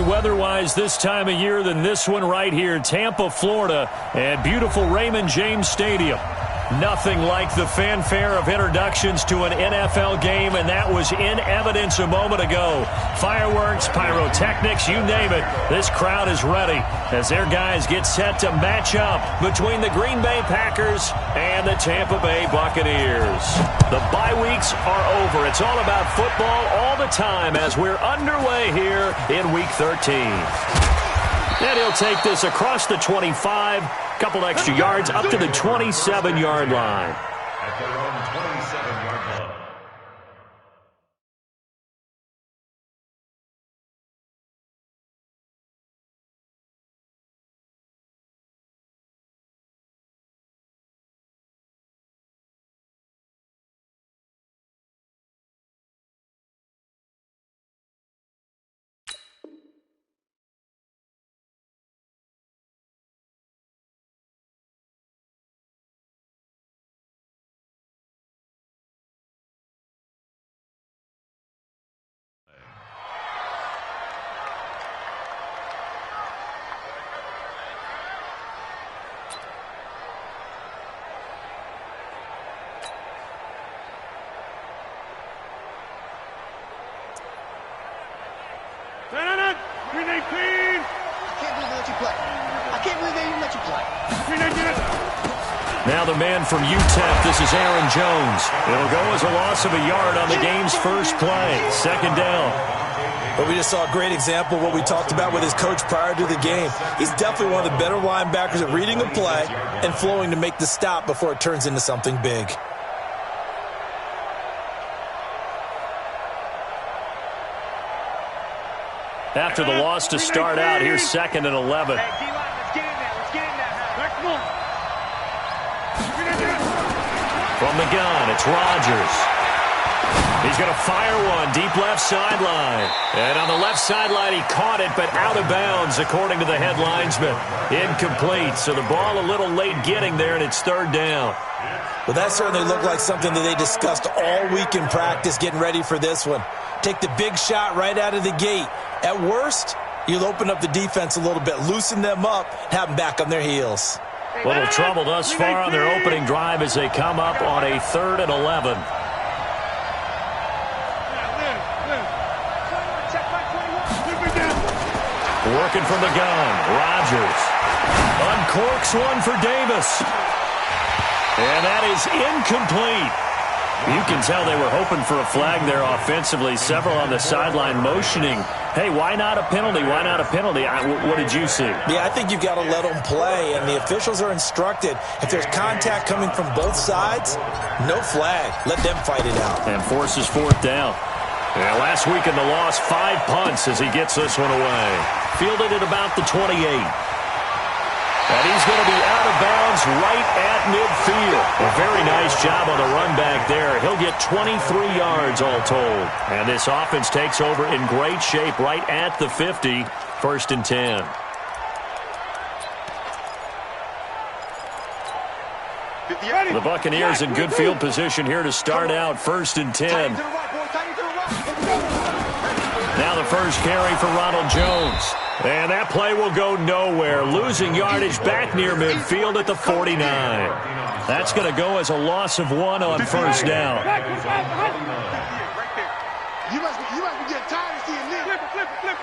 weather-wise this time of year than this one right here, Tampa, Florida, at beautiful Raymond James Stadium. Nothing like the fanfare of introductions to an NFL game, and that was in evidence a moment ago. Fireworks, pyrotechnics, you name it. This crowd is ready as their guys get set to match up between the Green Bay Packers and the Tampa Bay Buccaneers. The bye weeks are over. It's all about football all the time as we're underway here in Week 13. And he'll take this across the 25, couple extra yards up to the 27-yard line. At their own 27-yard line. Now the man from UTEP, this is Aaron Jones. It'll go as a loss of a yard on the game's first play. Second down. But we just saw a great example of what we talked about with his coach prior to the game. He's definitely one of the better linebackers at reading a play and flowing to make the stop before it turns into something big. After the loss to start out, here's 2nd and 11. From the gun, it's Rodgers. He's going to fire one deep left sideline. And on the left sideline, he caught it, but out of bounds, according to the head linesman. Incomplete, so the ball a little late getting there, and it's 3rd down. Well, that certainly looked like something that they discussed all week in practice, getting ready for this one. Take the big shot right out of the gate. At worst, you'll open up the defense a little bit, loosen them up, have them back on their heels. Little trouble thus far on their opening drive as they come up on a 3rd and 11. Working from the gun, Rodgers uncorks one for Davis. And that is incomplete. You can tell they were hoping for a flag there offensively. Several on the sideline motioning. Hey, why not a penalty? Why not a penalty? What did you see? Yeah, I think you've got to let them play, and the officials are instructed. If there's contact coming from both sides, no flag. Let them fight it out. And forces 4th down. Yeah, last week in the loss, 5 punts as he gets this one away. Fielded at about the 28. And he's going to be out of bounds right at midfield. A very nice job on the run back there. He'll get 23 yards all told. And this offense takes over in great shape right at the 50. 1st and 10. The Buccaneers in good field position here to start out. 1st and 10. Now the first carry for Ronald Jones. And that play will go nowhere. Losing yardage back near midfield at the 49. That's going to go as a loss of 1 on 1st down. You must be getting tired of seeing this. Flip it.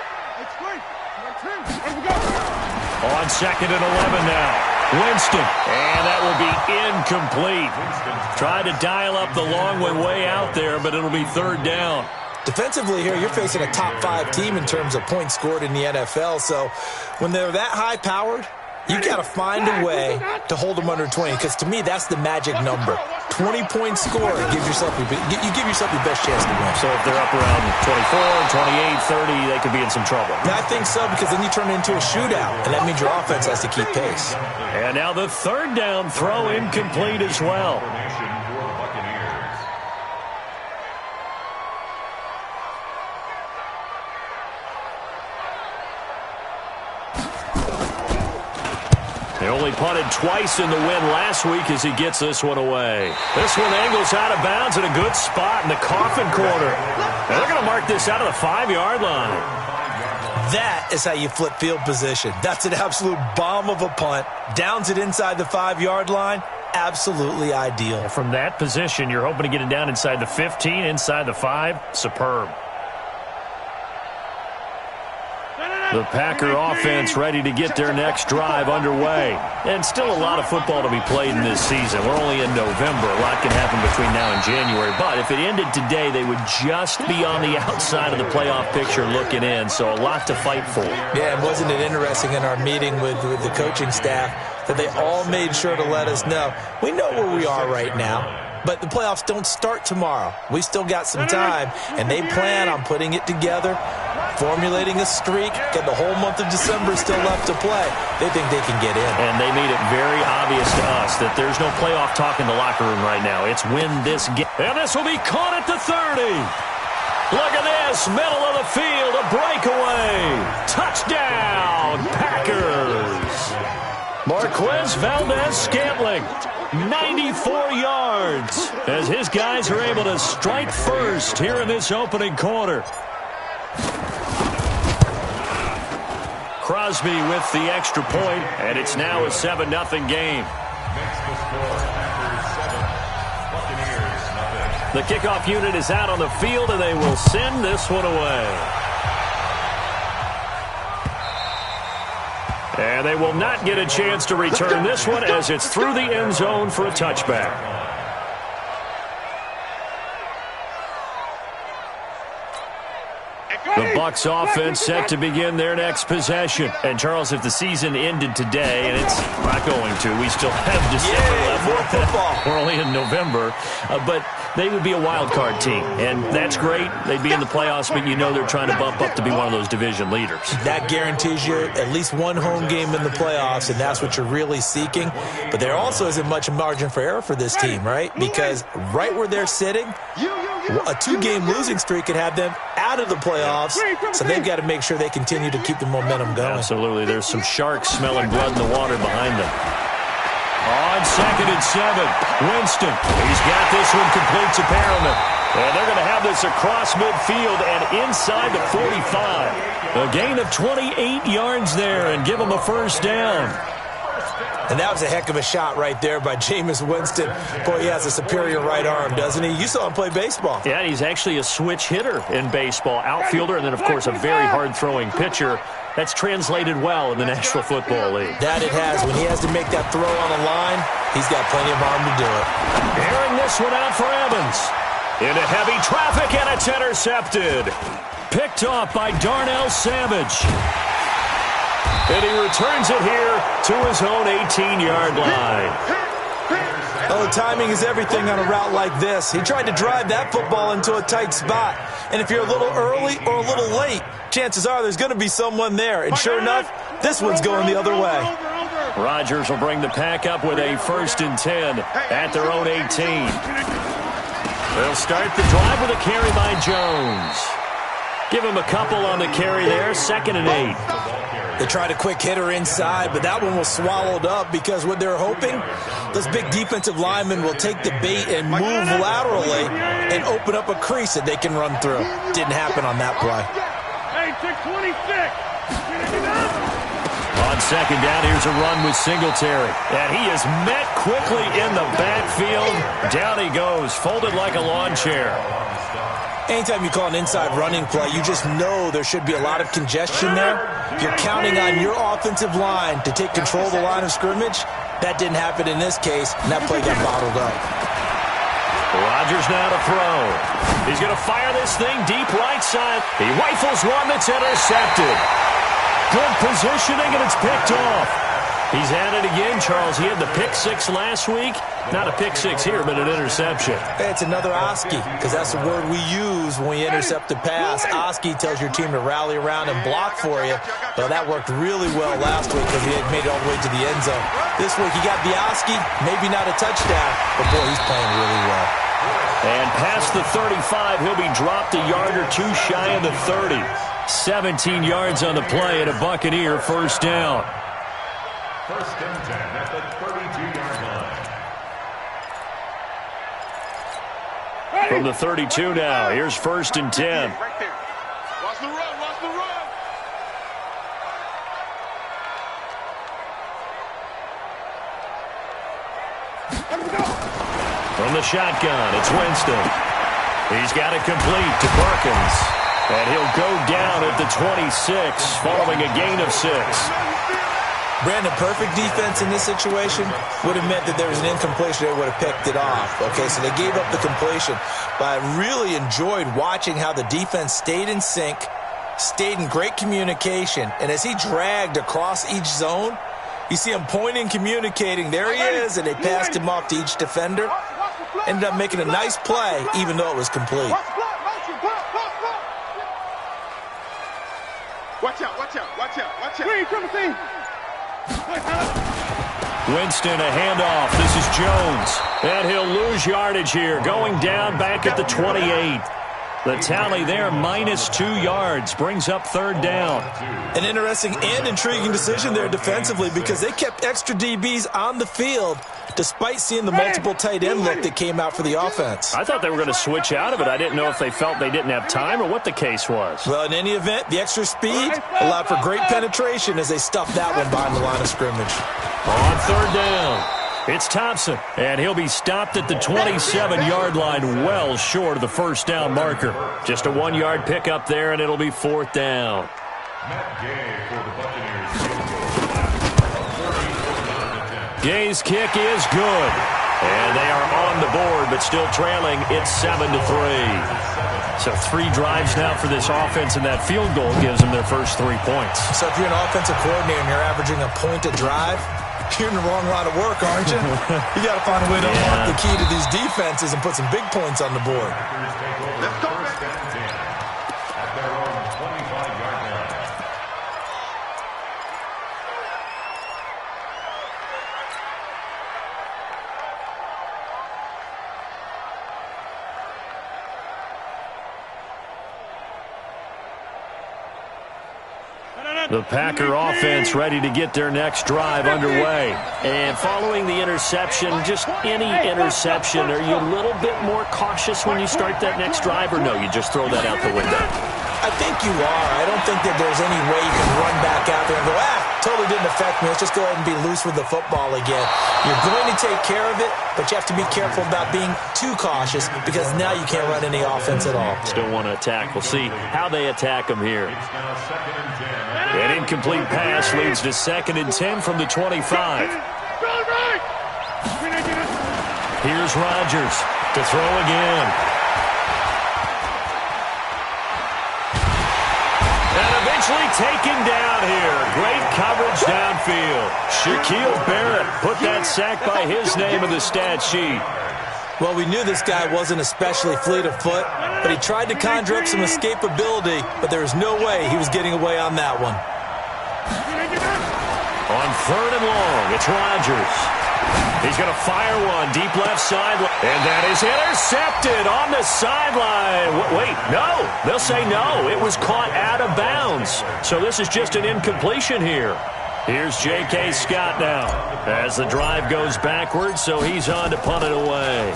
On 2nd and 11 now. Winston. And that will be incomplete. Tried to dial up the long way out there, but it'll be 3rd down. Defensively here, you're facing a top 5 team in terms of points scored in the NFL. So when they're that high-powered, you got to find a way to hold them under 20. Because to me, that's the magic number. 20-point score gives yourself you give yourself your best chance to win. So if they're up around 24, 28, 30, they could be in some trouble. I think so, because then you turn it into a shootout, and that means your offense has to keep pace. And now the 3rd down throw incomplete as well. They only punted twice in the win last week as he gets this one away. This one angles out of bounds in a good spot in the coffin corner. And they're going to mark this out of the 5-yard line. That is how you flip field position. That's an absolute bomb of a punt. Downs it inside the 5-yard line. Absolutely ideal. From that position, you're hoping to get it down inside the 15, inside the 5. Superb. The Packer offense ready to get their next drive underway. And still a lot of football to be played in this season. We're only in November. A lot can happen between now and January. But if it ended today, they would just be on the outside of the playoff picture looking in. So a lot to fight for. Yeah, and wasn't it interesting in our meeting with the coaching staff that they all made sure to let us know, we know where we are right now. But the playoffs don't start tomorrow. We still got some time, and they plan on putting it together, formulating a streak, got the whole month of December still left to play. They think they can get in. And they made it very obvious to us that there's no playoff talk in the locker room right now. It's win this game. And this will be caught at the 30. Look at this, middle of the field, a breakaway. Touchdown, Packers. Marquez Valdez-Scantling, 94 yards, as his guys are able to strike first here in this opening quarter. Crosby with the extra point, and it's now a 7-0 game. Makes the score Packers 7, Buccaneers 0. The kickoff unit is out on the field, and they will send this one away. And they will not get a chance to return this one as it's through the end zone for a touchback. The Bucs offense set to begin their next possession. And, Charles, if the season ended today, and it's not going to, we still have December left. More football. We're only in November. But they would be a wild card team. And that's great. They'd be in the playoffs, but you know they're trying to bump up to be one of those division leaders. That guarantees you at least one home game in the playoffs, and that's what you're really seeking. But there also isn't much margin for error for this team, right? Because right where they're sitting, a 2-game losing streak could have them out of the playoffs, so they've got to make sure they continue to keep the momentum going. Absolutely. There's some sharks smelling blood in the water behind them. On 2nd and 7, Winston. He's got this one complete to Perriman. And they're going to have this across midfield and inside the 45. A gain of 28 yards there and give them a first down. And that was a heck of a shot right there by Jameis Winston. Boy, he has a superior right arm, doesn't he? You saw him play baseball. Yeah, he's actually a switch hitter in baseball. Outfielder, and then, of course, a very hard-throwing pitcher. That's translated well in the National Football League. That it has. When he has to make that throw on the line, he's got plenty of arm to do it. Airing this one out for Evans. Into heavy traffic, and it's intercepted. Picked off by Darnell Savage. And he returns it here to his own 18-yard line. Oh, timing is everything on a route like this. He tried to drive that football into a tight spot. And if you're a little early or a little late, chances are there's going to be someone there. And sure enough, this one's going the other way. Rodgers will bring the pack up with a 1st and 10 at their own 18. They'll start the drive with a carry by Jones. Give him a couple on the carry there, 2nd and 8. They tried a quick hitter inside, but that one was swallowed up because what they're hoping, those big defensive linemen will take the bait and move laterally and open up a crease that they can run through. Didn't happen on that play. Hey, 626. On 2nd down, here's a run with Singletary. And he is met quickly in the backfield. Down he goes, folded like a lawn chair. Anytime you call an inside running play, you just know there should be a lot of congestion there. You're counting on your offensive line to take control of the line of scrimmage. That didn't happen in this case, and that play got bottled up. Rodgers now to throw. He's going to fire this thing deep right side. He rifles one that's intercepted. Good positioning, and it's picked off. He's at it again, Charles. He had the pick 6 last week. Not a pick 6 here, but an interception. It's another Oski, because that's the word we use when we intercept a pass. Oski tells your team to rally around and block for you. Well, that worked really well last week because he had made it all the way to the end zone. This week he got the Oski, maybe not a touchdown, but boy, he's playing really well. And past the 35, he'll be dropped a yard or two shy of the 30. 17 yards on the play and a Buccaneer first down. 1st and 10 at the 32-yard line. From the 32 now, here's 1st and 10. Right there. Watch the run, watch the run. From the shotgun, it's Winston. He's got it complete to Perkins. And he'll go down at the 26 following a gain of 6. Brandon, perfect defense in this situation would have meant that there was an incompletion. They would have picked it off. Okay, so they gave up the completion. But I really enjoyed watching how the defense stayed in sync, stayed in great communication. And as he dragged across each zone, you see him pointing, communicating. There he is, and they passed him off to each defender. Ended up making a nice play, even though it was complete. Watch out, watch out, watch out, watch out. Winston, a handoff. This is Jones. And he'll lose yardage here, going down back at the 28. The tally there, -2 yards, brings up 3rd down. An interesting and intriguing decision there defensively because they kept extra DBs on the field despite seeing the multiple tight end look that came out for the offense. I thought they were going to switch out of it. I didn't know if they felt they didn't have time or what the case was. Well, in any event, the extra speed allowed for great penetration as they stuffed that one behind the line of scrimmage. On 3rd down, it's Thompson, and he'll be stopped at the 27-yard line, well short of the 1st down marker. Just a 1-yard pickup there, and it'll be 4th down. Matt Gay for the Buccaneers. Gay's kick is good, and they are on the board, but still trailing. It's 7-3. So 3 drives now for this offense, and that field goal gives them their first 3 points. So if you're an offensive coordinator and you're averaging a point a drive, you're in the wrong line of work, aren't you? You got to find a way to unlock the key to these defenses and put some big points on the board. Let's go. At their own 25-yard line. The Packer offense ready to get their next drive underway. And following the interception, just any interception, are you a little bit more cautious when you start that next drive, or no, you just throw that out the window? I think you are. I don't think that there's any way you can run back out there and go, totally didn't affect me. Let's just go ahead and be loose with the football again. You're going to take care of it, but you have to be careful about being too cautious because now you can't run any offense at all. Still want to attack. We'll see how they attack them here. It's now 2nd and 10. An incomplete pass leads to 2nd and 10 from the 25. Here's Rodgers to throw again. And eventually taken down here. Great coverage downfield. Shaquille Barrett put that sack by his name in the stat sheet. Well, we knew this guy wasn't especially fleet of foot, but he tried to conjure up some escapability, but there was no way he was getting away on that one. On 3rd and long, it's Rodgers. He's going to fire one deep left sideline. And that is intercepted on the sideline. Wait, no. They'll say no. It was caught out of bounds. So this is just an incompletion here. Here's J.K. Scott now as the drive goes backwards, so he's on to punt it away.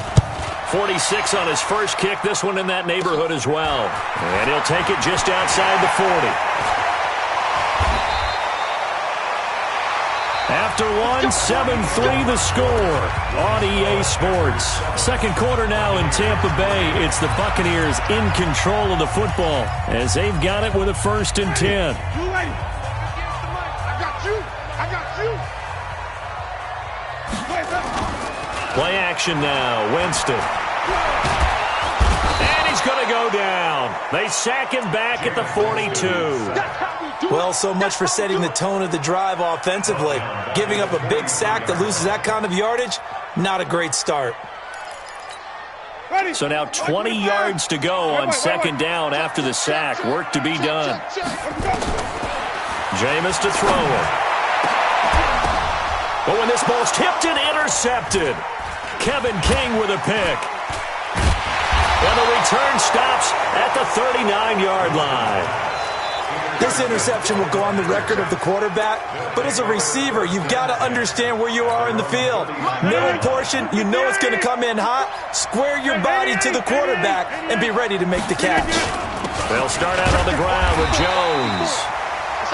46 on his first kick, this one in that neighborhood as well. And he'll take it just outside the 40. After one, 7-3 the score on EA Sports. Second quarter now in Tampa Bay. It's the Buccaneers in control of the football as they've got it with a 1st and 10. Play action now, Winston. And he's going to go down. They sack him back at the 42. Well, so much for setting the tone of the drive offensively. Giving up a big sack that loses that kind of yardage, not a great start. So now 20 yards to go on 2nd down after the sack. Work to be done. Jameis to throw it. But when this ball's tipped and intercepted, Kevin King with a pick. And the return stops at the 39-yard line. This interception will go on the record of the quarterback, but as a receiver, you've got to understand where you are in the field. Middle portion, you know it's going to come in hot. Square your body to the quarterback and be ready to make the catch. They'll start out on the ground with Jones.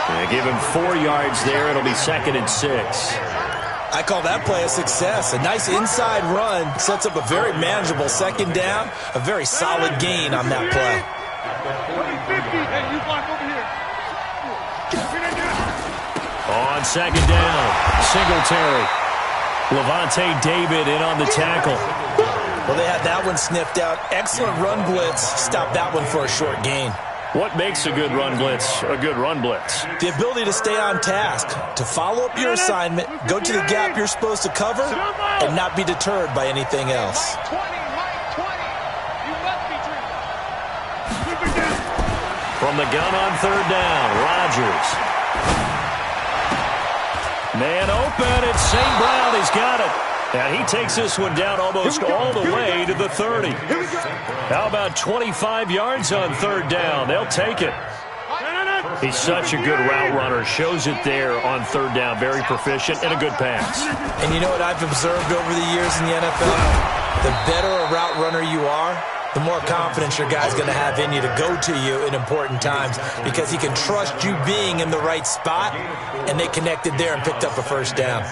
And give him 4 yards there. It'll be 2nd and 6. I call that play a success. A nice inside run sets up a very manageable second down, a very solid gain on that play. On second down, Singletary. Levante David in on the tackle. Well, they had that one sniffed out. Excellent run blitz. Stopped that one for a short gain. What makes a good run blitz a good run blitz? The ability to stay on task, to follow up your assignment, go to the gap you're supposed to cover, and not be deterred by anything else. From the gun on third down, Rodgers. Man open, it's St. Brown. He's got it. And he takes this one down almost all the way to the 30. How about 25 yards on third down? They'll take it. He's such a good route runner. Shows it there on third down. Very proficient and a good pass. And you know what I've observed over the years in the NFL? The better a route runner you are, the more confidence your guy's going to have in you to go to you in important times because he can trust you being in the right spot, and they connected there and picked up a first down.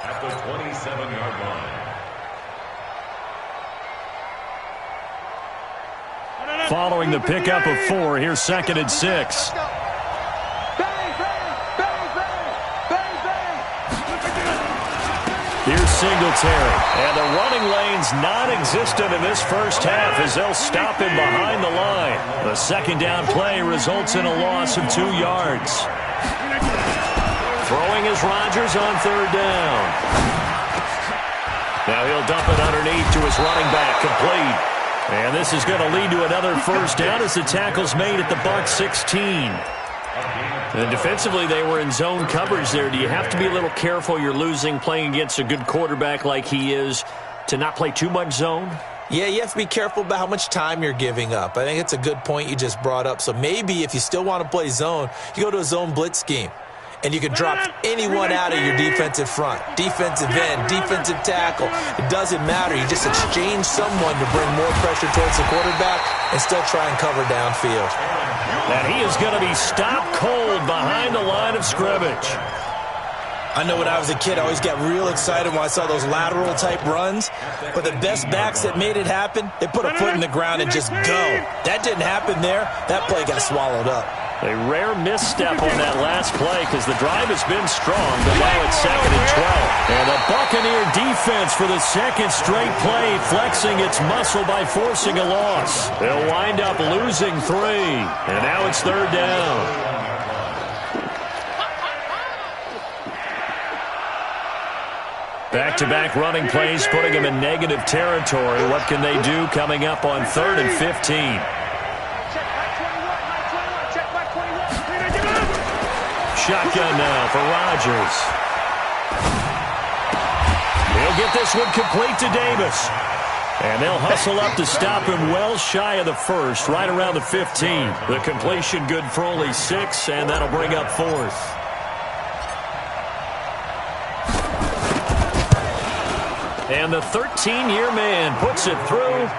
At the 27-yard line. Following the pickup of 4, here's 2nd and 6. Here's Singletary. And the running lane's non-existent in this first half as they'll stop him behind the line. The second down play results in a loss of 2 yards. Throwing is Rodgers on third down. Now he'll dump it underneath to his running back, complete. And this is going to lead to another first down as the tackle's made at the Bucs 16. And defensively, they were in zone coverage there. Do you have to be a little careful? You're losing, playing against a good quarterback like he is, to not play too much zone? Yeah, you have to be careful about how much time you're giving up. I think it's a good point you just brought up. So maybe if you still want to play zone, you go to a zone blitz scheme. And you can drop anyone out of your defensive front, defensive end, defensive tackle. It doesn't matter. You just exchange someone to bring more pressure towards the quarterback and still try and cover downfield. And he is going to be stopped cold behind the line of scrimmage. I know when I was a kid, I always got real excited when I saw those lateral-type runs. But the best backs that made it happen, they put a foot in the ground and just go. That didn't happen there. That play got swallowed up. A rare misstep on that last play because the drive has been strong, but now it's 2nd and 12. And the Buccaneer defense for the second straight play, flexing its muscle by forcing a loss. They'll wind up losing 3, and now it's third down. Back-to-back running plays, putting them in negative territory. What can they do coming up on 3rd and 15? Shotgun now for Rodgers. He'll get this one complete to Davis. And they'll hustle up to stop him well shy of the first, right around the 15. The completion good for only 6, and that'll bring up 4th. And the 13-year man puts it through,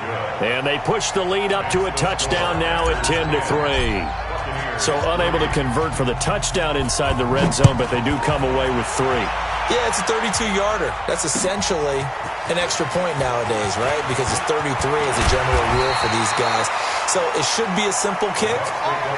and they push the lead up to a touchdown now at 10-3. So unable to convert for the touchdown inside the red zone, but they do come away with 3. Yeah, it's a 32-yarder. That's essentially an extra point nowadays, right? Because it's 33 as a general rule for these guys. So it should be a simple kick.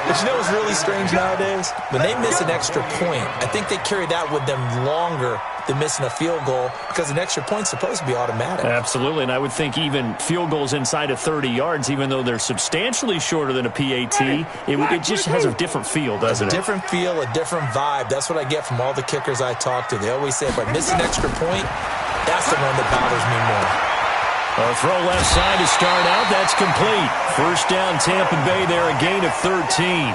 But you know what's really strange nowadays? When they miss an extra point, I think they carry that with them longer than missing a field goal because an extra point's supposed to be automatic. Absolutely, and I would think even field goals inside of 30 yards, even though they're substantially shorter than a PAT, it just has a different feel, doesn't it? A different feel, a different vibe. That's what I get from all the kickers I talk to. They always say, if I miss an extra point, that's the one that bothers me more. A throw left side to start out. That's complete. First down, Tampa Bay there, a gain of 13.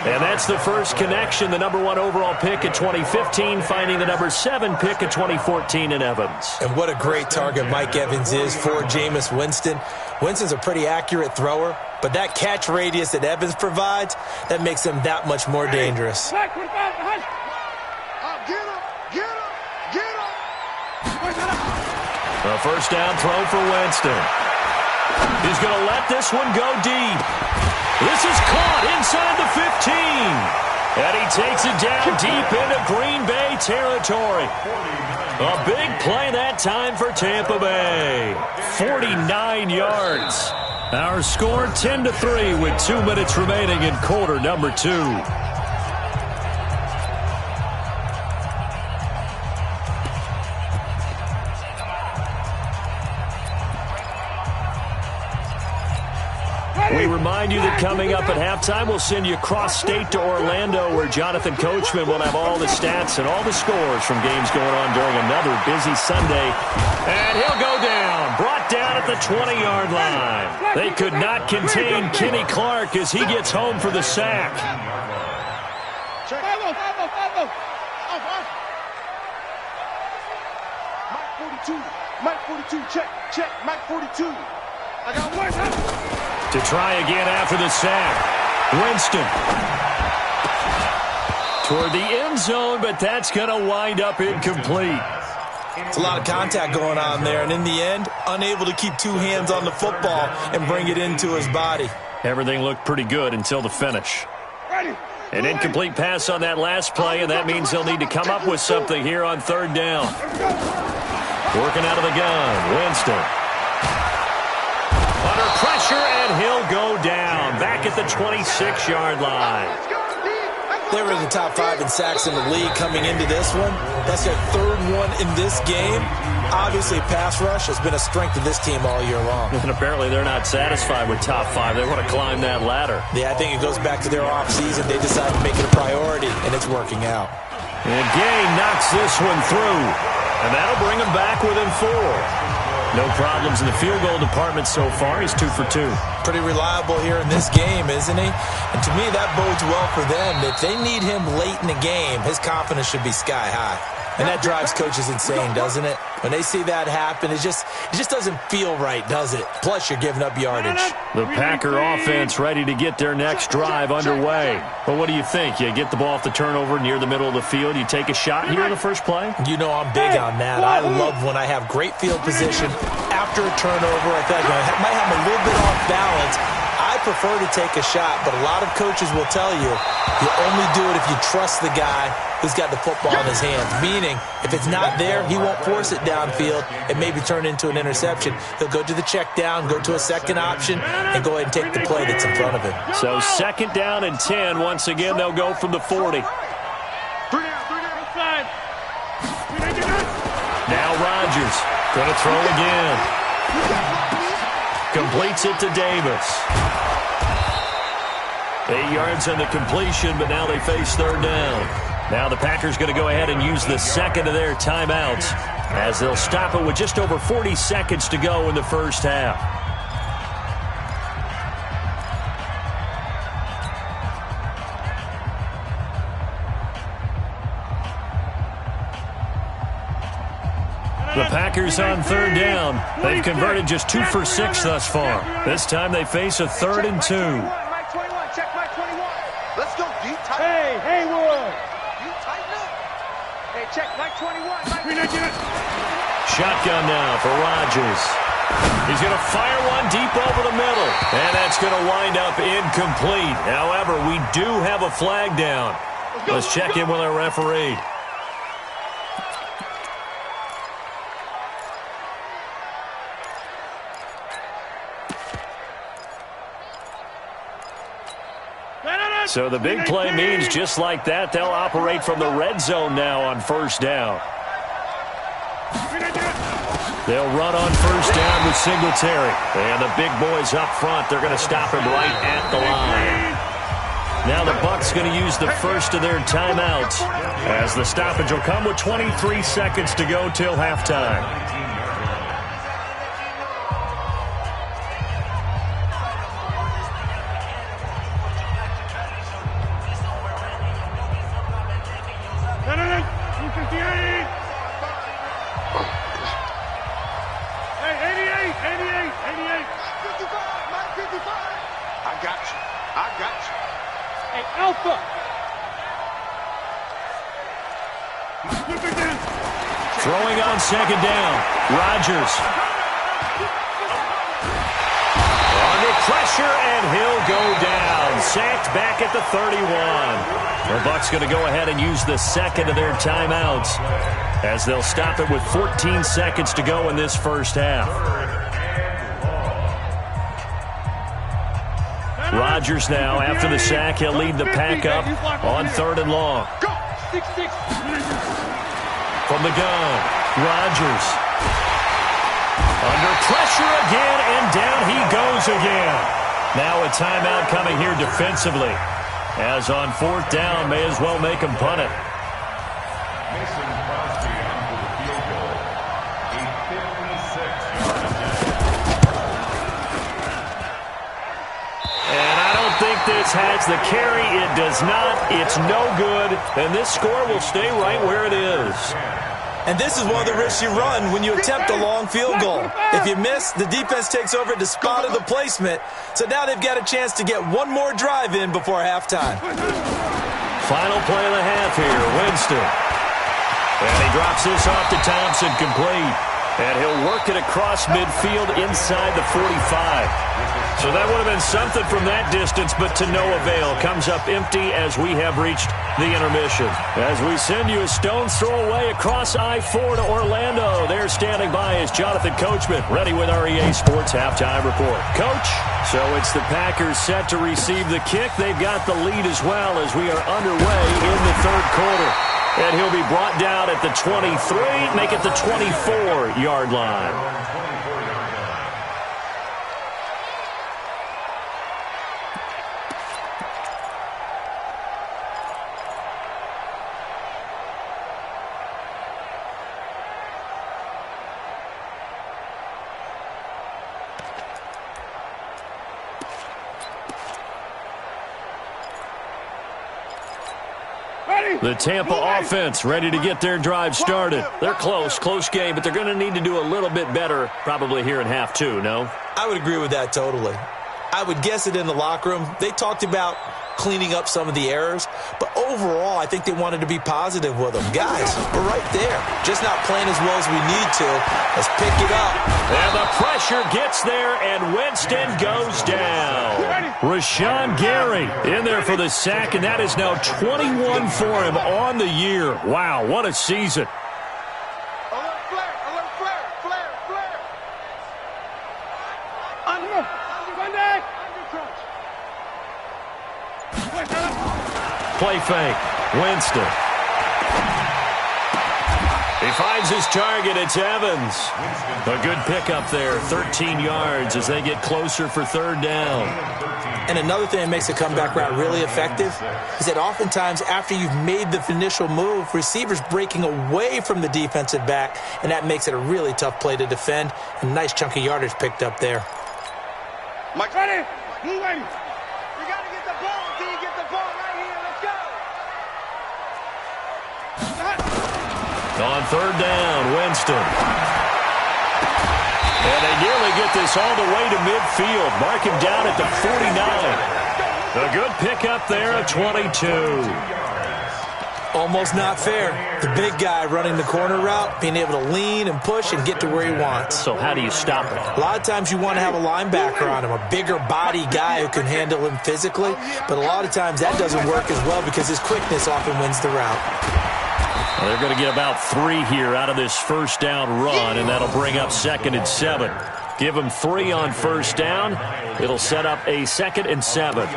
And that's the first connection, the number 1 overall pick at 2015, finding the number 7 pick at 2014 in Evans. And what a great target Mike Evans is for Jameis Winston. Winston's a pretty accurate thrower, but that catch radius that Evans provides, that makes him that much more dangerous. Get him! Get him! Get him! A first down throw for Winston. He's going to let this one go deep. This is caught inside the 15. And he takes it down deep into Green Bay territory. A big play that time for Tampa Bay. 49 yards. Our score 10-3 with 2 minutes remaining in quarter number 2. We remind you that coming up at halftime, we'll send you cross-state to Orlando, where Jonathan Coachman will have all the stats and all the scores from games going on during another busy Sunday. And he'll go down, brought down at the 20-yard line. They could not contain Kenny Clark as he gets home for the sack. Mike 42, check, Mike 42. I got one. To try again after the sack. Winston. Toward the end zone, but that's going to wind up incomplete. It's a lot of contact going on there, and in the end, unable to keep 2 hands on the football and bring it into his body. Everything looked pretty good until the finish. An incomplete pass on that last play, and that means they'll need to come up with something here on 3rd down. Working out of the gun, Winston. Under pressure, and he'll go down. Back at the 26-yard line. They were in the top 5 in sacks in the league coming into this one. That's their 3rd one in this game. Obviously, pass rush has been a strength of this team all year long. And apparently they're not satisfied with top 5. They want to climb that ladder. Yeah, I think it goes back to their offseason. They decided to make it a priority, and it's working out. And Gay knocks this one through. And that'll bring him back within 4. No problems in the field goal department so far. He's 2 for 2. Pretty reliable here in this game, isn't he? And to me, that bodes well for them. If they need him late in the game, his confidence should be sky high. And that drives coaches insane, doesn't it? When they see that happen, it just doesn't feel right, does it? Plus, you're giving up yardage. The Packer offense ready to get their next drive underway. But what do you think? You get the ball off the turnover near the middle of the field. You take a shot here in the first play? You know I'm big on that. I love when I have great field position after a turnover. I feel like I might have a little bit off balance. I prefer to take a shot, but a lot of coaches will tell you only do it if you trust the guy who's got the football in his hands. Meaning, if it's not there, he won't force it downfield and maybe turn into an interception. He'll go to the check down, go to a second option, and go ahead and take the play that's in front of him. So 2nd down and 10. Once again, they'll go from the 40. Now Rodgers going to throw again. Completes it to Davis. 8 yards on the completion, but now they face 3rd down. Now the Packers going to go ahead and use the 2nd of their timeouts as they'll stop it with just over 40 seconds to go in the first half. The Packers on 3rd down. They've converted just 2 for 6 thus far. This time they face a 3rd and 2. Mike 21, check Mike 21. Let's go deep tight. Hey, Haywood. Deep tight up. Hey, check Mike 21. Shotgun now for Rodgers. He's going to fire one deep over the middle. And that's going to wind up incomplete. However, we do have a flag down. Let's check in with our referee. So the big play means just like that, they'll operate from the red zone now on 1st down. They'll run on 1st down with Singletary. And the big boys up front, they're going to stop him right at the line. Now the Bucs going to use the first of their timeouts as the stoppage will come with 23 seconds to go till halftime. Throwing on 2nd down. Rodgers. On the pressure, and he'll go down. Sacked back at the 31. The Bucs going to go ahead and use the second of their timeouts as they'll stop it with 14 seconds to go in this first half. Rodgers now, after the sack, he'll lead the pack up on 3rd and long. From the gun, Rodgers. Under pressure again, and down he goes again. Now a timeout coming here defensively. As on 4th down, may as well make him punt it. Mason Crosby onto the field goal. A 56-yard And I don't think this has the carry. It does not. It's no good. And this score will stay right where it is. And this is one of the risks you run when you attempt a long field goal. If you miss, the defense takes over to spot of the placement. So now they've got a chance to get one more drive in before halftime. Final play of the half here, Winston. And he drops this off to Thompson, complete. And he'll work it across midfield inside the 45. So that would have been something from that distance, but to no avail. Comes up empty as we have reached the intermission. As we send you a stone's throw away across I-4 to Orlando. There standing by is Jonathan Coachman, ready with our EA Sports Halftime Report. Coach, so it's the Packers set to receive the kick. They've got the lead as well as we are underway in the 3rd quarter. And he'll be brought down at the 23, make it the 24-yard line. The Tampa offense ready to get their drive started. They're close game, but they're going to need to do a little bit better probably here in half 2, no? I would agree with that totally. I would guess it in the locker room. They talked about cleaning up some of the errors, but overall, I think they wanted to be positive with them. Guys, we're right there. Just not playing as well as we need to. Let's pick it up. And the pressure gets there, and Winston goes down. Rashawn Gary in there for the sack, and that is now 21 for him on the year. Wow, what a season. Play fake. Winston. He finds his target. It's Evans. A good pickup there. 13 yards as they get closer for 3rd down. And another thing that makes the comeback route really effective is that oftentimes after you've made the initial move, receivers breaking away from the defensive back, and that makes it a really tough play to defend. A nice chunk of yardage picked up there. Mike, ready? Move ready. You got to get the ball until you get the ball right here. Let's go. On 3rd down, Winston. And they nearly get this all the way to midfield. Mark him down at the 49. A good pickup there at 22. Almost not fair. The big guy running the corner route, being able to lean and push and get to where he wants. So how do you stop it? A lot of times you want to have a linebacker on him, a bigger body guy who can handle him physically. But a lot of times that doesn't work as well because his quickness often wins the route. Well, they're going to get about 3 here out of this first down run, and that'll bring up 2nd and 7. Give them 3 on first down. It'll set up a 2nd and 7.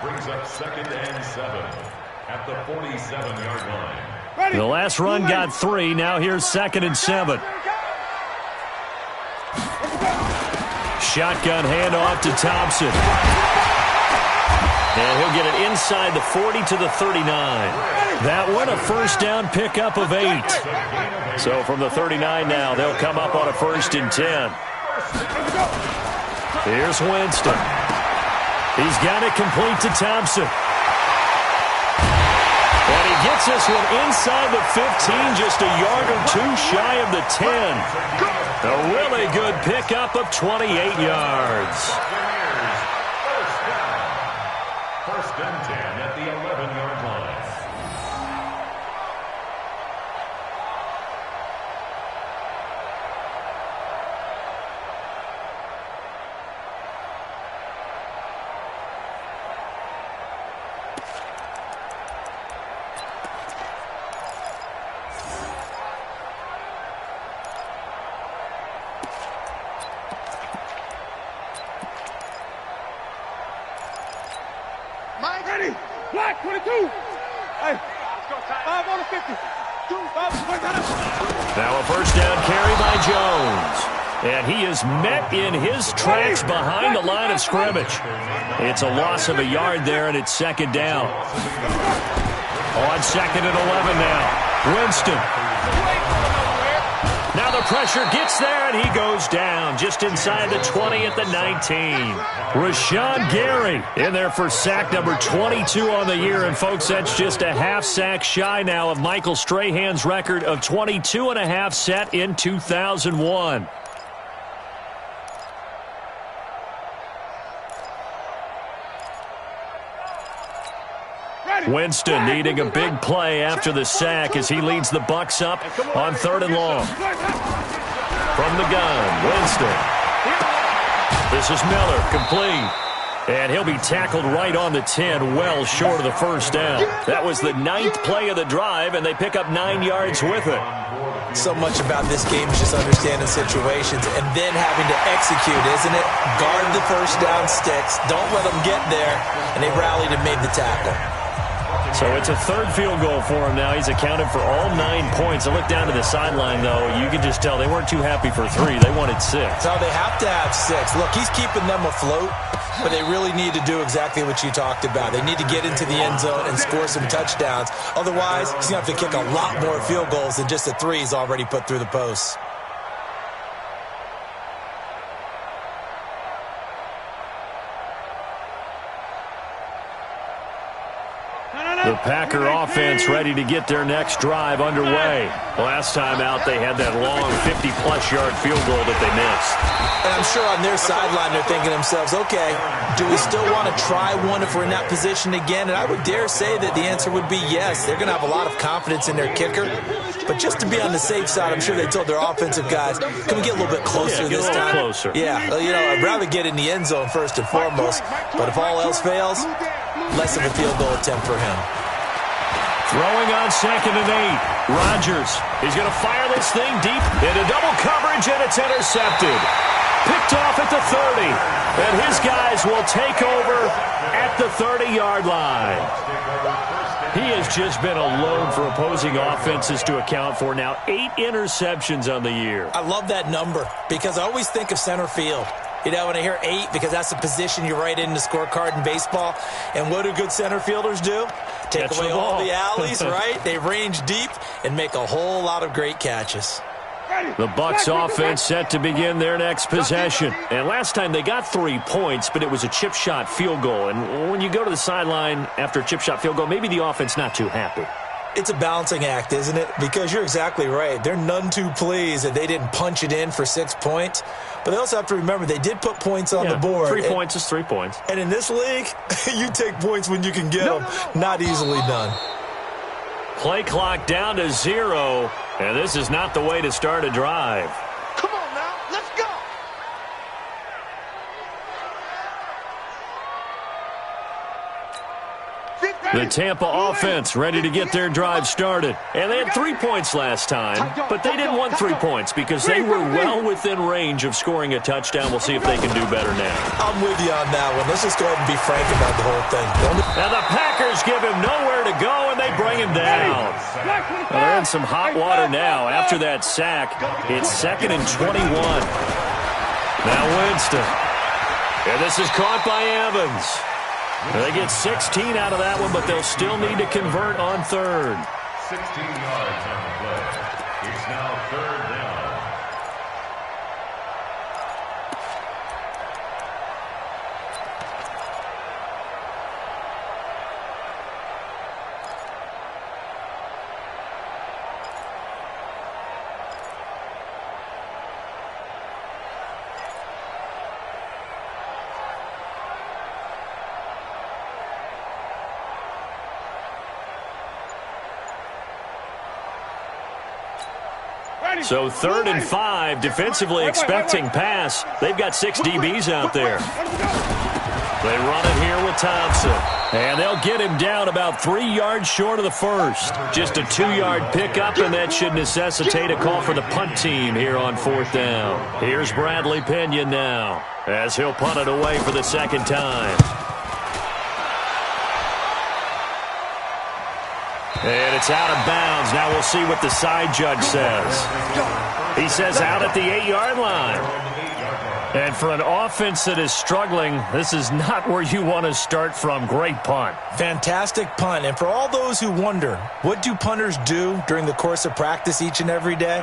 Brings up 2nd and 7 at the 47-yard line. The last run got 3. Now here's 2nd and 7. Shotgun handoff to Thompson. And he'll get it inside the 40 to the 39. That one a first down pickup of 8. So from the 39 now, they'll come up on a 1st and 10. Here's Winston. He's got it complete to Thompson. And he gets this one inside the 15, just a yard or 2 shy of the 10. A really good pickup of 28 yards. First and 10 at the 11-yard line. Check 22. Hey, 5 on the 50. 2, 5, now a first down carry by Jones. And he is met in his tracks behind the line of scrimmage. It's a loss of a yard there, and it's second down. On second and 11 now. Winston. Now the pressure gets there, and he goes down just inside the 20 at the 19. Rashawn Gary in there for sack number 22 on the year. And, folks, that's just a half sack shy now of Michael Strahan's record of 22.5 set in 2001. Winston needing a big play after the sack as he leads the Bucs up on 3rd and long. From the gun, Winston. This is Miller, complete. And he'll be tackled right on the 10, well short of the first down. That was the 9th play of the drive, and they pick up 9 yards with it. So much about this game is just understanding situations and then having to execute, isn't it? Guard the first down sticks. Don't let them get there. And they rallied and made the tackle. So it's a 3rd field goal for him now. He's accounted for all 9 points. I look down to the sideline, though. You can just tell they weren't too happy for 3. They wanted 6. No, they have to have 6. Look, he's keeping them afloat, but they really need to do exactly what you talked about. They need to get into the end zone and score some touchdowns. Otherwise, he's going to have to kick a lot more field goals than just the 3 he's already put through the posts. The Packer offense ready to get their next drive underway. Last time out, they had that long 50-plus yard field goal that they missed. And I'm sure on their sideline they're thinking to themselves, okay, do we still want to try one if we're in that position again? And I would dare say that the answer would be yes. They're going to have a lot of confidence in their kicker. But just to be on the safe side, I'm sure they told their offensive guys, can we get a little bit closer this time? Closer. Yeah, you know, I'd rather get in the end zone first and foremost. But if all else fails, less of a field goal attempt for him. Throwing on 2nd and 8. Rodgers. He's going to fire this thing deep into double coverage, and it's intercepted. Picked off at the 30. And his guys will take over at the 30-yard line. He has just been a load for opposing offenses to account for. Now 8 interceptions on the year. I love that number because I always think of center field. You know, when I hear 8, because that's the position you write in the scorecard in baseball. And what do good center fielders do? Take away all the alleys, right? They range deep and make a whole lot of great catches. The Bucs offense set to begin their next possession. And last time they got 3 points, but it was a chip shot field goal. And when you go to the sideline after a chip shot field goal, maybe the offense not too happy. It's a balancing act, isn't it? Because you're exactly right. They're none too pleased that they didn't punch it in for 6 points. But they also have to remember they did put points on the board. 3 points is 3 points. And in this league, you take points when you can get them. Not easily done. Play clock down to 0. And this is not the way to start a drive. Come on now, let's go. The Tampa offense ready to get their drive started. And they had 3 points last time, but they didn't want 3 points because they were well within range of scoring a touchdown. We'll see if they can do better now. I'm with you on that one. Let's just go ahead and be frank about the whole thing. Now the Packers give him nowhere to go, and they bring him down. Well, they're in some hot water now after that sack. It's 2nd and 21. Now Winston. And this is caught by Evans. They get 16 out of that one, but they'll still need to convert on 3rd. 16 yards on the play. It's now 3rd down. So 3rd and 5, defensively expecting pass. They've got 6 DBs out there. They run it here with Thompson. And they'll get him down about 3 yards short of the first. Just a 2-yard pickup, and that should necessitate a call for the punt team here on 4th down. Here's Bradley Pinion now as he'll punt it away for the 2nd time. And it's out of bounds. Now we'll see what the side judge says. He says out at the 8-yard line. And for an offense that is struggling, this is not where you want to start from. Great punt. Fantastic punt. And for all those who wonder, what do punters do during the course of practice each and every day?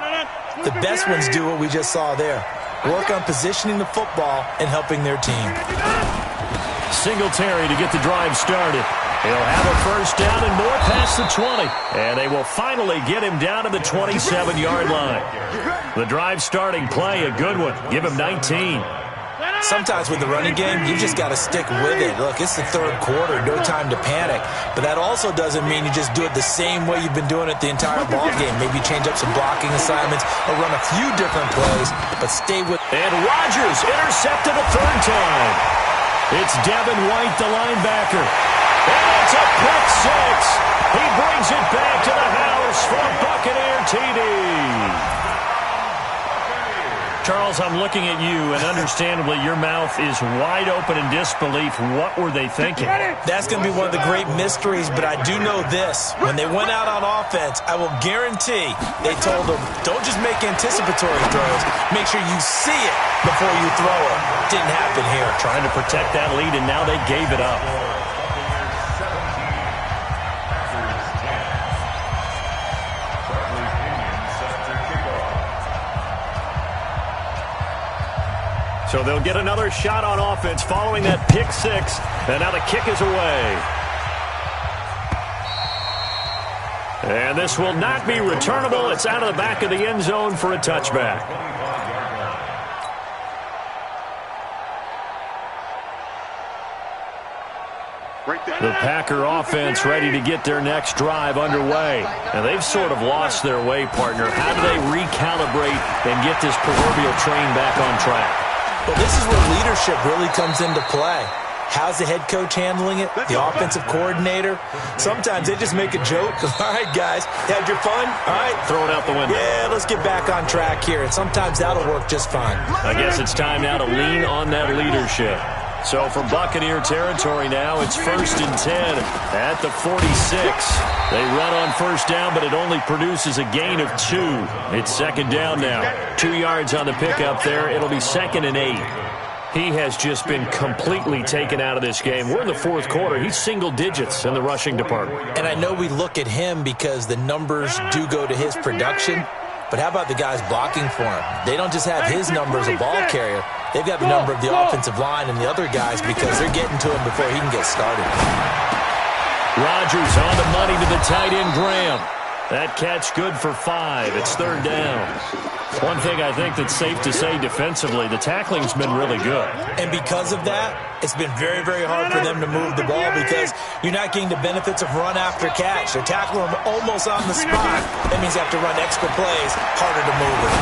The best ones do what we just saw there. Work on positioning the football and helping their team. Singletary to get the drive started. He'll have a first down and more past the 20. And they will finally get him down to the 27-yard line. The drive starting play, a good one. Give him 19. Sometimes with the running game, you just got to stick with it. Look, it's the third quarter, no time to panic. But that also doesn't mean you just do it the same way you've been doing it the entire ball game. Maybe change up some blocking assignments or run a few different plays, but stay with. And Rodgers intercepted a third time. It's Devin White, the linebacker. And it's a pick six. He brings it back to the house for a Buccaneer TD. Charles, I'm looking at you, and understandably your mouth is wide open in disbelief. What were they thinking? That's going to be one of the great mysteries, but I do know this. When they went out on offense, I will guarantee they told them, don't just make anticipatory throws. Make sure you see it before you throw it. Didn't happen here. Trying to protect that lead, and now they gave it up. So they'll get another shot on offense following that pick six. And now the kick is away. And this will not be returnable. It's out of the back of the end zone for a touchback. The Packer offense ready to get their next drive underway. And they've sort of lost their way, partner. How do they recalibrate and get this proverbial train back on track? Well, this is where leadership really comes into play. How's the head coach handling it? The offensive coordinator? Sometimes they just make a joke. All right, guys, had your fun? All right. Throw it out the window. Yeah, let's get back on track here. And sometimes that'll work just fine. I guess it's time now to lean on that leadership. So for Buccaneer territory now, it's 1st and 10 at the 46. They run on first down, but it only produces a gain of 2. It's 2nd down now. 2 yards on the pickup there. It'll be 2nd and 8. He has just been completely taken out of this game. We're in the 4th quarter. He's single digits in the rushing department. And I know we look at him because the numbers do go to his production. But how about the guys blocking for him? They don't just have his number as a ball carrier. They've got the number of the offensive line and the other guys because they're getting to him before he can get started. Rodgers on the money to the tight end, Graham. That catch good for 5. It's 3rd down. One thing I think that's safe to say defensively, the tackling's been really good. And because of that, it's been very, very hard for them to move the ball because you're not getting the benefits of run after catch. They're tackling them almost on the spot. That means you have to run extra plays, harder to move it.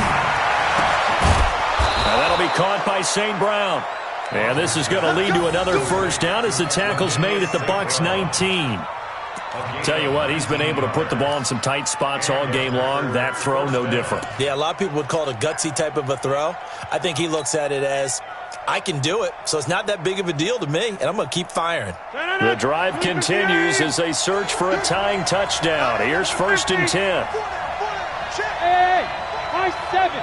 Now that'll be caught by St. Brown. And this is going to lead to another first down as the tackle's made at the Bucs 19. Tell you what, he's been able to put the ball in some tight spots all game long. That throw, no different. Yeah, a lot of people would call it a gutsy type of a throw. I think he looks at it as, I can do it, so it's not that big of a deal to me, and I'm going to keep firing. The drive continues as they search for a tying touchdown. Here's 1st and 10. Hey, high 7.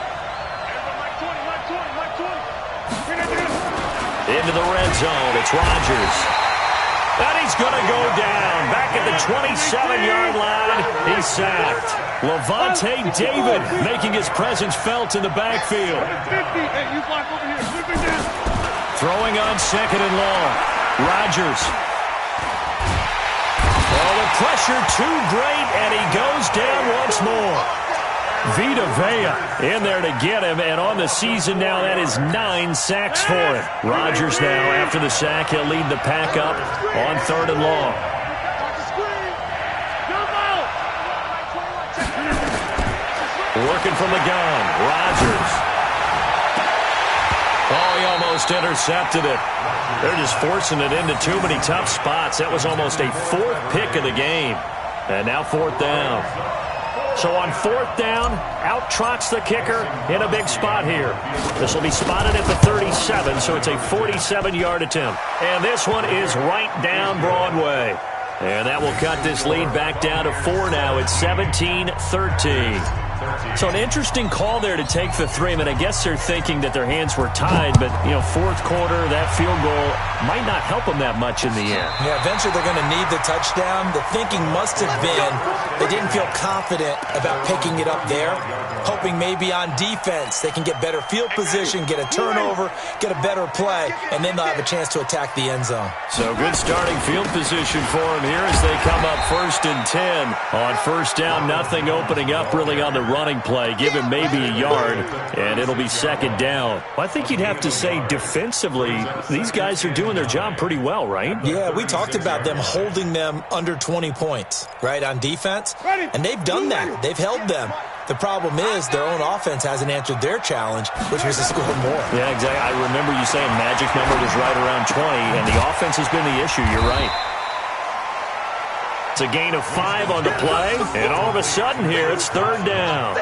Into the red zone, it's Rodgers. And he's going to go down. Back at the 27-yard line, he's sacked. Lavonte David making his presence felt in the backfield. Throwing on 2nd and long. Rodgers. Oh, the pressure too great, and he goes down once more. Vita Vea in there to get him, and on the season now, that is 9 sacks for him. Rodgers now, after the sack, he'll lead the pack up on 3rd and long. Working from the gun, Rodgers. Oh, he almost intercepted it. They're just forcing it into too many tough spots. That was almost a 4th pick of the game. And now 4th down. So on 4th down, out trots the kicker in a big spot here. This will be spotted at the 37, so it's a 47-yard attempt. And this one is right down Broadway. And that will cut this lead back down to 4 now. It's 17-13. So an interesting call there to take the three. I mean, I guess they're thinking that their hands were tied, but, fourth quarter, that field goal might not help them that much in the end. Yeah, eventually they're going to need the touchdown. The thinking must have been they didn't feel confident about picking it up there, hoping maybe on defense they can get better field position, get a turnover, get a better play, and then they'll have a chance to attack the end zone. So good starting field position for them here as they come up 1st and 10. On first down, nothing opening up really on the running play. Give him maybe a yard, and it'll be 2nd down. Well, I think you'd have to say defensively, these guys are doing their job pretty well, right? Yeah, we talked about them holding them under 20 points, right, on defense, and they've done that. They've held them. The problem is their own offense hasn't answered their challenge, which was to score more. Yeah, exactly. I remember you saying magic number was right around 20, and the offense has been the issue. You're right. It's a gain of 5 on the play, and all of a sudden here, it's 3rd down.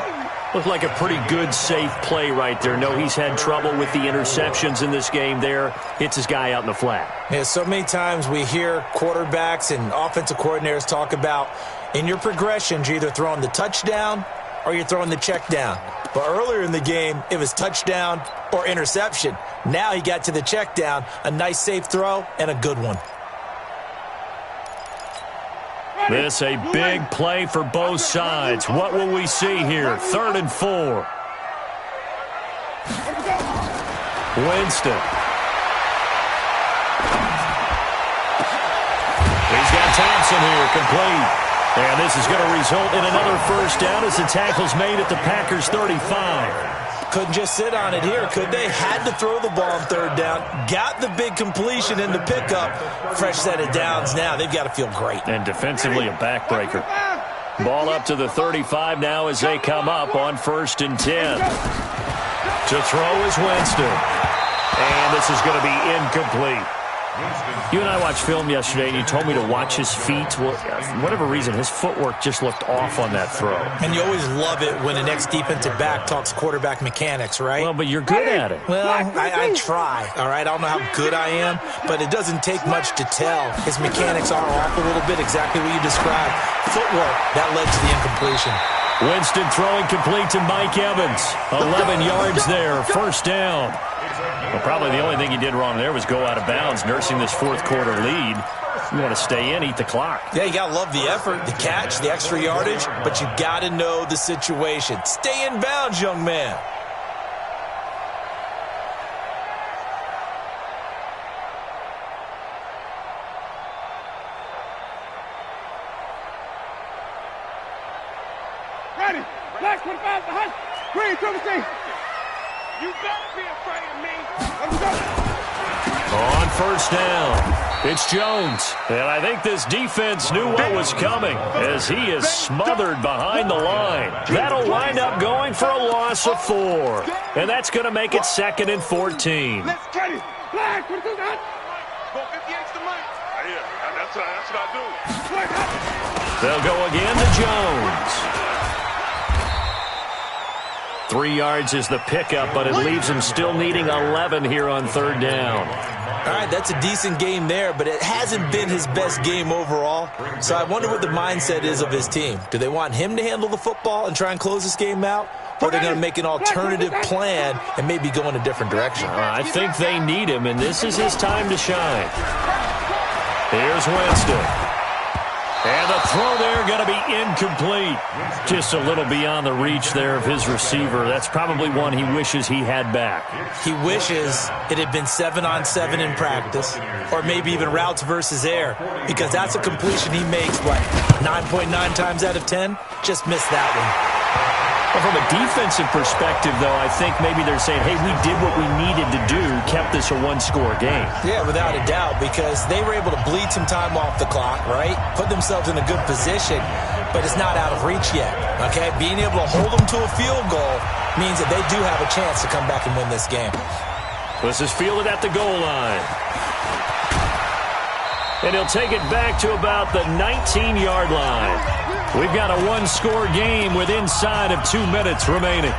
Looked like a pretty good, safe play right there. No, he's had trouble with the interceptions in this game there. Hits his guy out in the flat. Yeah, so many times we hear quarterbacks and offensive coordinators talk about in your progressions, you're either throwing the touchdown or you're throwing the check down. But earlier in the game, it was touchdown or interception. Now he got to the check down, a nice safe throw, and a good one. This a big play for both sides. What will we see here? 3rd and 4. Winston. He's got Thompson here, complete. And this is going to result in another first down as the tackle's made at the Packers' 35. Couldn't just sit on it here, could they? Had to throw the ball on 3rd down. Got the big completion in the pickup. Fresh set of downs now. They've got to feel great. And defensively, a backbreaker. Ball up to the 35 now as they come up on 1st and 10. To throw is Winston. And this is going to be incomplete. You and I watched film yesterday, and you told me to watch his feet. Well, for whatever reason, his footwork just looked off on that throw. And you always love it when an ex-defensive back talks quarterback mechanics, right? Well, but you're good at it. Well, I try, all right? I don't know how good I am, but it doesn't take much to tell. His mechanics are off a little bit, exactly what you described. Footwork, that led to the incompletion. Winston throwing complete to Mike Evans. 11 yards there, 1st down. Well, probably the only thing he did wrong there was go out of bounds, nursing this 4th quarter lead. You want to stay in, eat the clock. Yeah, you got to love the effort, the catch, the extra yardage, but you got to know the situation. Stay in bounds, young man. Ready. Black 25 behind. Green 17. You better be afraid of me. Let's go. On 1st down, it's Jones. And I think this defense knew what was coming as he is smothered behind the line. That'll wind up going for a loss of 4. And that's going to make it 2nd and 14. Let's get it. Black 22 behind. Go 58 to Mike. Yeah, that's what I do. They'll go again to Jones. 3 yards is the pickup, but it leaves him still needing 11 here on 3rd down. All right, that's a decent game there, but it hasn't been his best game overall. So I wonder what the mindset is of his team. Do they want him to handle the football and try and close this game out? Or are they going to make an alternative plan and maybe go in a different direction? I think they need him, and this is his time to shine. Here's Winston. And the throw there going to be incomplete. Just a little beyond the reach there of his receiver. That's probably one he wishes he had back. He wishes it had been 7-on-7 in practice, or maybe even routes versus air, because that's a completion he makes, 9.9 times out of 10? Just missed that one. Well, from a defensive perspective, though, I think maybe they're saying, hey, we did what we needed to do, kept this a one-score game. Yeah, without a doubt, because they were able to bleed some time off the clock, right? Put themselves in a good position, but it's not out of reach yet, okay? Being able to hold them to a field goal means that they do have a chance to come back and win this game. This is fielded at the goal line. And he'll take it back to about the 19-yard line. We've got a one-score game with inside of 2 minutes remaining.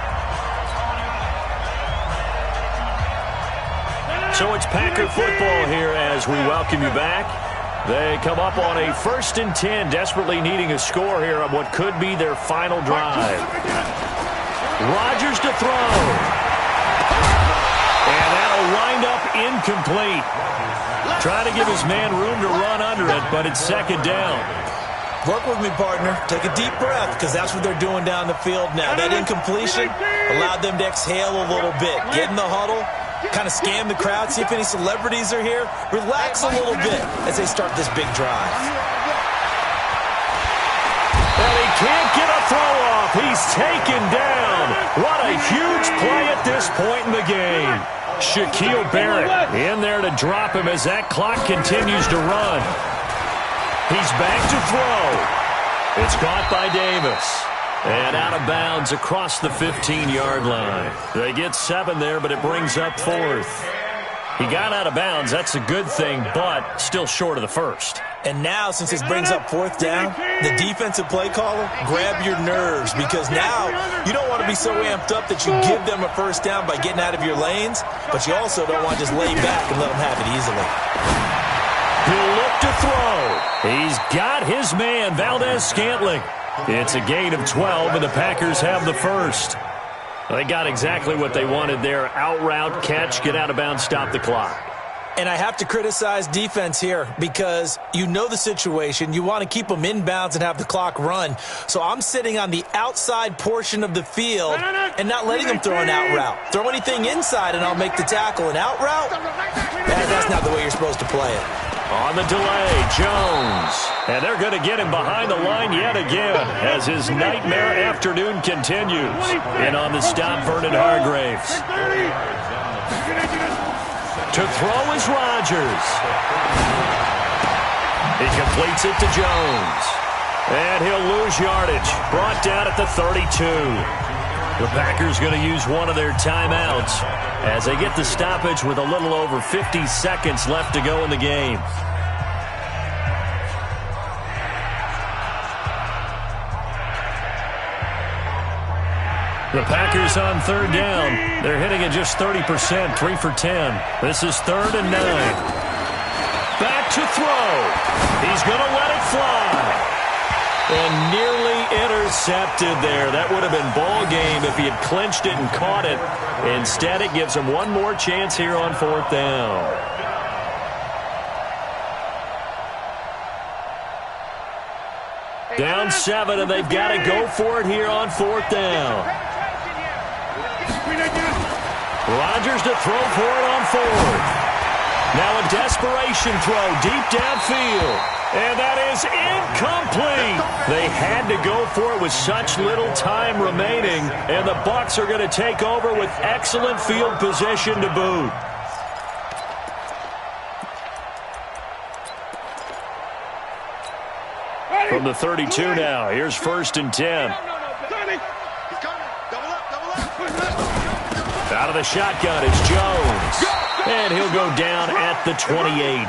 So it's Packer football here as we welcome you back. They come up on a 1st and 10, desperately needing a score here on what could be their final drive. Rodgers to throw. And that'll wind up incomplete. Trying to give his man room to run under it, but it's 2nd down. Work with me, partner. Take a deep breath, because that's what they're doing down the field now. That incompletion allowed them to exhale a little bit. Get in the huddle, kind of scan the crowd, see if any celebrities are here. Relax a little bit as they start this big drive. And he can't get a throw off. He's taken down. What a huge play at this point in the game. Shaquille Barrett in there to drop him as that clock continues to run. He's back to throw. It's caught by Davis. And out of bounds across the 15-yard line. They get 7 there, but it brings up 4th. He got out of bounds. That's a good thing, but still short of the 1st. And now, since this brings up 4th down, the defensive play caller, grab your nerves, because now you don't want to be so amped up that you give them a 1st down by getting out of your lanes, but you also don't want to just lay back and let them have it easily. He'll look to throw. He's got his man, Valdez-Scantling. It's a gain of 12, and the Packers have the 1st. They got exactly what they wanted there. Out route, catch, get out of bounds, stop the clock. And I have to criticize defense here because you know the situation. You want to keep them inbounds and have the clock run. So I'm sitting on the outside portion of the field and not letting them throw an out route. Throw anything inside and I'll make the tackle. An out route? That's not the way you're supposed to play it. On the delay, Jones. And they're going to get him behind the line yet again as his nightmare afternoon continues. And on the stop, Vernon Hargreaves. To throw is Rodgers. He completes it to Jones. And he'll lose yardage. Brought down at the 32. The Packers going to use one of their timeouts as they get the stoppage with a little over 50 seconds left to go in the game. The Packers on 3rd down. They're hitting at just 30%, 3 for 10. This is 3rd and 9. Back to throw. He's going to let it fly. And nearly intercepted there. That would have been ball game if he had clinched it and caught it. Instead, it gives him one more chance here on 4th down. Down 7, and they've got to go for it here on 4th down. Rodgers to throw for it on 4th. Now a desperation throw deep downfield. And that is incomplete. They had to go for it with such little time remaining. And the Bucs are going to take over with excellent field position to boot. From the 32 now, here's 1st and 10. Out of the shotgun is Jones. And he'll go down at the 28.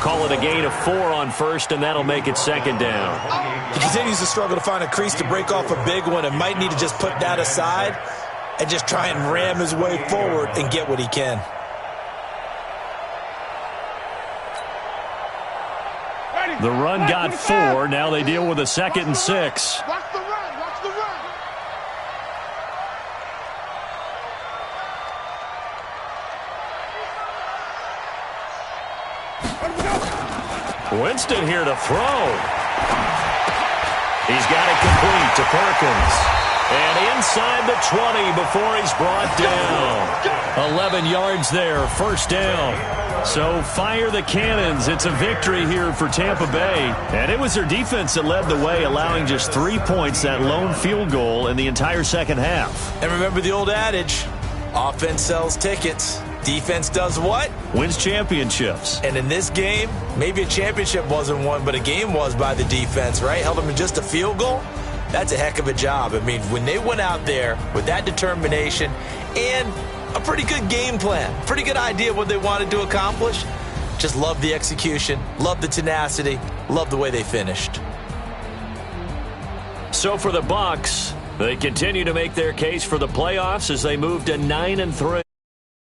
Call it a gain of 4 on 1st, and that'll make it 2nd down. He continues to struggle to find a crease to break off a big one and might need to just put that aside and just try and ram his way forward and get what he can. The run got 4. Now they deal with a 2nd and 6. Watch the run. Watch the run. Winston here to throw. He's got it complete to Perkins. And inside the 20 before he's brought down. 11 yards there, 1st down. So fire the cannons. It's a victory here for Tampa Bay. And it was their defense that led the way, allowing just 3 points, that lone field goal in the entire second half. And remember the old adage, offense sells tickets. Defense does what? Wins championships. And in this game, maybe a championship wasn't won, but a game was by the defense, right? Held them to just a field goal. That's a heck of a job. I mean, when they went out there with that determination and a pretty good game plan, pretty good idea of what they wanted to accomplish, just love the execution, love the tenacity, love the way they finished. So for the Bucs, they continue to make their case for the playoffs as they move to 9-3.